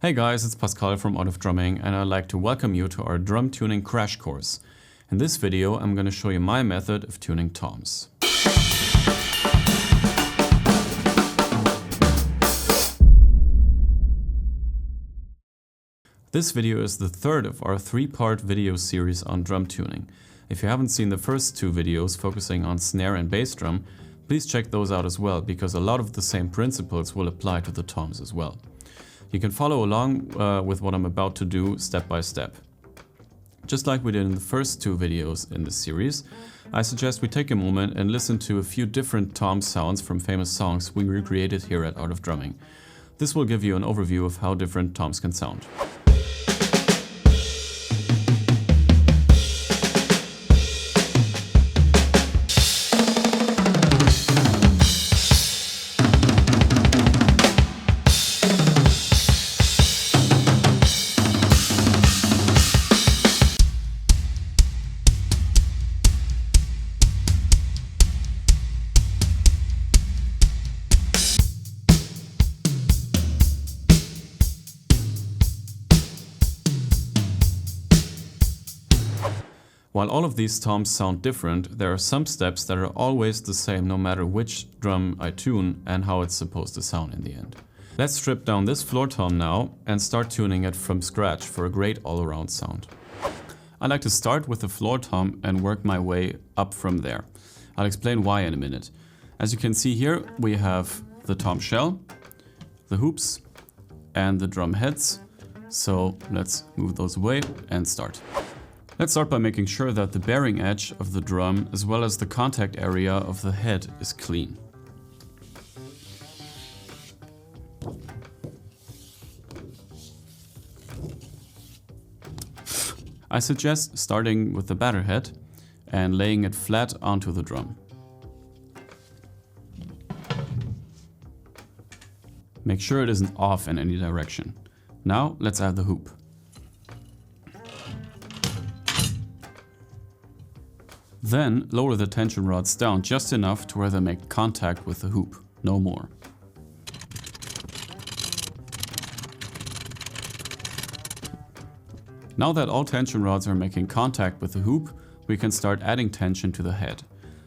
Hey guys, it's Pascal from ArtOfDrumming and I'd like to welcome you to our drum tuning crash course. In this video I'm going to show you my method of tuning toms. This video is the third of our three-part video series on drum tuning. If you haven't seen the first two videos focusing on snare and bass drum, please check those out as well because a lot of the same principles will apply to the toms as well. You can follow along with what I'm about to do step by step. Just like we did in the first two videos in this series, I suggest we take a moment and listen to a few different tom sounds from famous songs we recreated here at ArtOfDrumming. This will give you an overview of how different toms can sound. While all of these toms sound different, there are some steps that are always the same no matter which drum I tune and how it's supposed to sound in the end. Let's strip down this floor tom now and start tuning it from scratch for a great all-around sound. I like to start with the floor tom and work my way up from there. I'll explain why in a minute. As you can see here, we have the tom shell, the hoops, and the drum heads. So let's move those away and start. Let's start by making sure that the bearing edge of the drum as well as the contact area of the head is clean. I suggest starting with the batter head and laying it flat onto the drum. Make sure it isn't off in any direction. Now let's add the hoop. Then lower the tension rods down just enough to where they make contact with the hoop, no more. Now that all tension rods are making contact with the hoop, we can start adding tension to the head.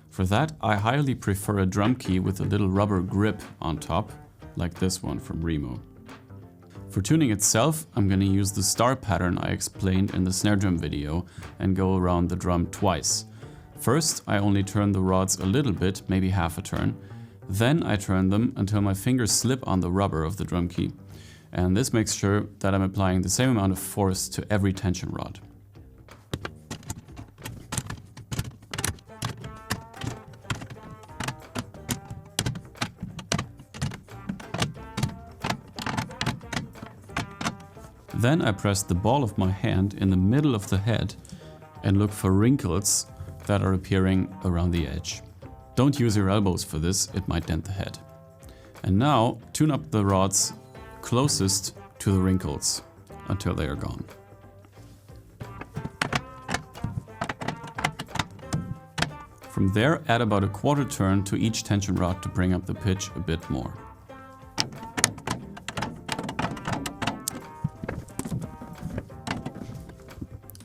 For that, I highly prefer a drum key with a little rubber grip on top, like this one from Remo. For tuning itself, I'm going to use the star pattern I explained in the snare drum video and go around the drum twice. First, I only turn the rods a little bit, maybe half a turn. Then I turn them until my fingers slip on the rubber of the drum key. And this makes sure that I'm applying the same amount of force to every tension rod. Then I press the ball of my hand in the middle of the head and look for wrinkles that are appearing around the edge. Don't use your elbows for this, it might dent the head. And now tune up the rods closest to the wrinkles until they are gone. From there, add about a quarter turn to each tension rod to bring up the pitch a bit more.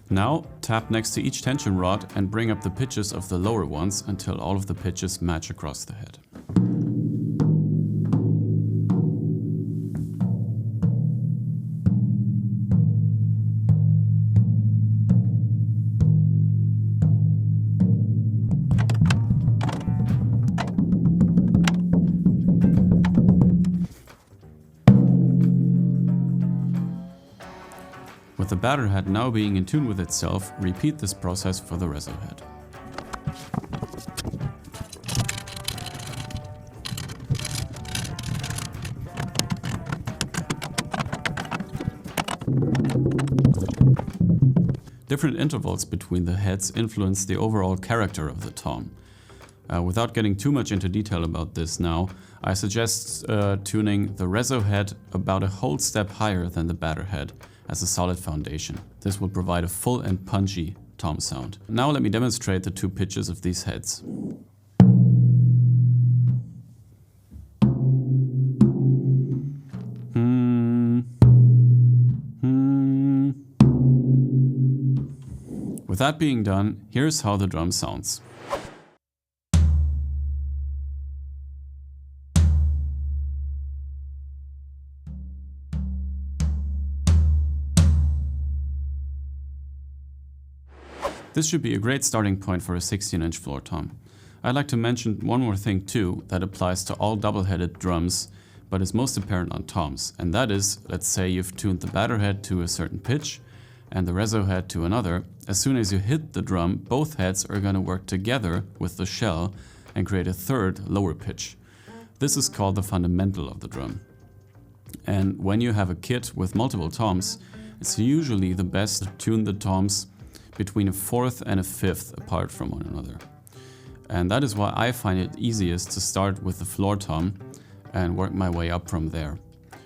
Now, tap next to each tension rod and bring up the pitches of the lower ones until all of the pitches match across the head. With the batter head now being in tune with itself, repeat this process for the Reso head. Different intervals between the heads influence the overall character of the tom. Without getting too much into detail about this now, I suggest tuning the Reso head about a whole step higher than the batter head as a solid foundation. This will provide a full and punchy tom sound. Now let me demonstrate the two pitches of these heads. With that being done, here's how the drum sounds. This should be a great starting point for a 16-inch floor tom. I'd like to mention one more thing too that applies to all double-headed drums, but is most apparent on toms, and that is, let's say you've tuned the batter head to a certain pitch and the reso head to another. As soon as you hit the drum, both heads are going to work together with the shell and create a third, lower pitch. This is called the fundamental of the drum. And when you have a kit with multiple toms, it's usually the best to tune the toms between a fourth and a fifth apart from one another. And that is why I find it easiest to start with the floor tom and work my way up from there.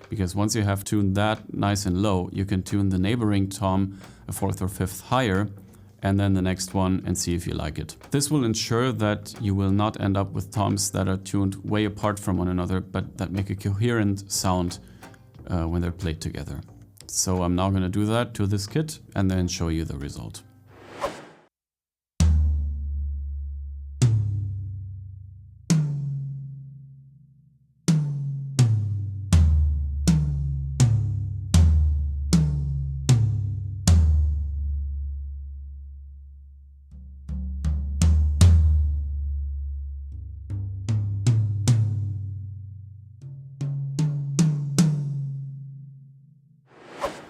Because once you have tuned that nice and low, you can tune the neighboring tom a fourth or fifth higher, and then the next one, and see if you like it. This will ensure that you will not end up with toms that are tuned way apart from one another, but that make a coherent sound when they're played together. So I'm now going to do that to this kit and then show you the result.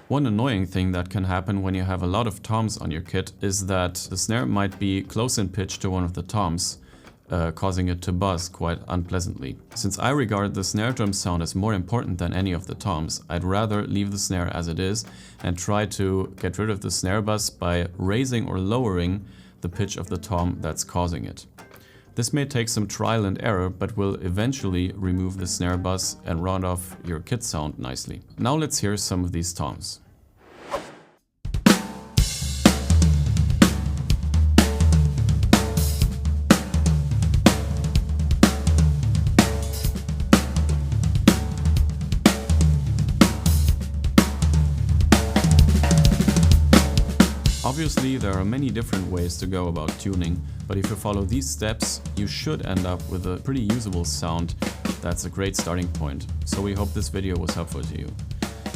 One annoying thing that can happen when you have a lot of toms on your kit is that the snare might be close in pitch to one of the toms, causing it to buzz quite unpleasantly. Since I regard the snare drum sound as more important than any of the toms, I'd rather leave the snare as it is and try to get rid of the snare buzz by raising or lowering the pitch of the tom that's causing it. This may take some trial and error, but will eventually remove the snare buzz and round off your kit sound nicely. Now let's hear some of these toms. Obviously, there are many different ways to go about tuning, but if you follow these steps, you should end up with a pretty usable sound that's a great starting point. So we hope this video was helpful to you.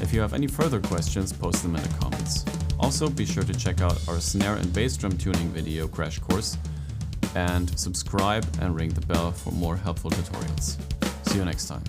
If you have any further questions, post them in the comments. Also, be sure to check out our snare and bass drum tuning video crash course, and subscribe and ring the bell for more helpful tutorials. See you next time.